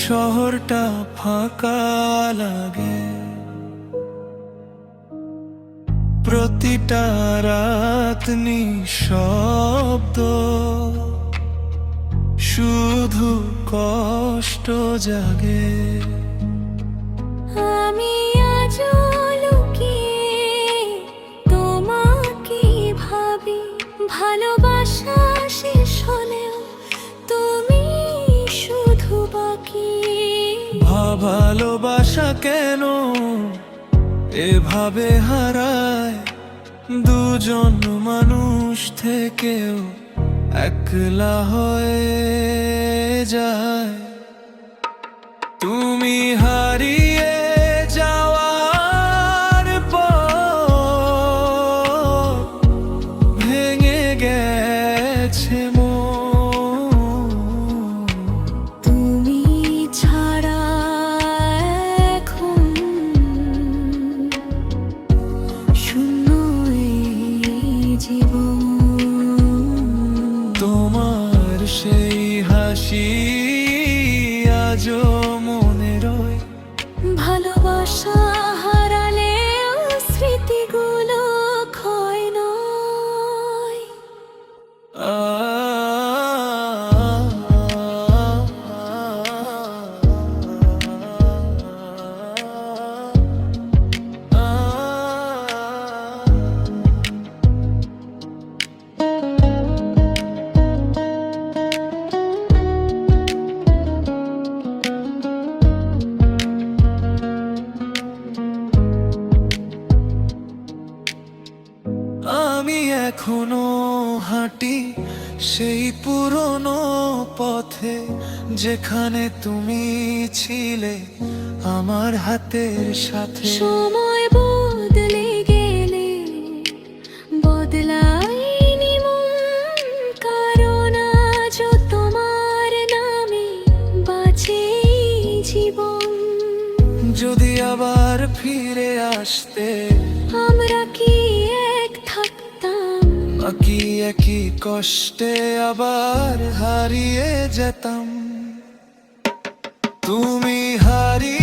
শহরটা ফাঁকা লাগে, প্রতিটা রাত নিঃশব্দ, শুধু কষ্ট জাগে। আমি আজও লুকিয়ে তোমাকে ভাবি, ভালোবাসা শেষ হলেও তুমি শুধু বাকি। ভালোবাসা কেন এভাবে হারায়, দুজন মানুষ থেকেও একলা হয়ে যায়। তুমি হারিয়ে যাওয়ার পর ভেঙে গেছে মন। তুমি ছাড়া এখন শূন্য এই জীবন। তোমার সেই হাসি আজও মনে রয়, ভালোবাসা হারালেও স্মৃতিগুলো ক্ষয় নয়। আমি এখনো হাঁটি সেই পুরনো পথে, যেখানে তুমি ছিলে আমার হাতের সাথে। সময় বদলে গেলে বদলায়নি মন, কারণ আজও তোমার নামে বাঁচে এই জীবন। যদি আবার ফিরে আসতে, আমরা কি এক থাকতাম, নাকি একই কষ্টে আবার হারিয়ে যেতাম। তুমি হারিয়ে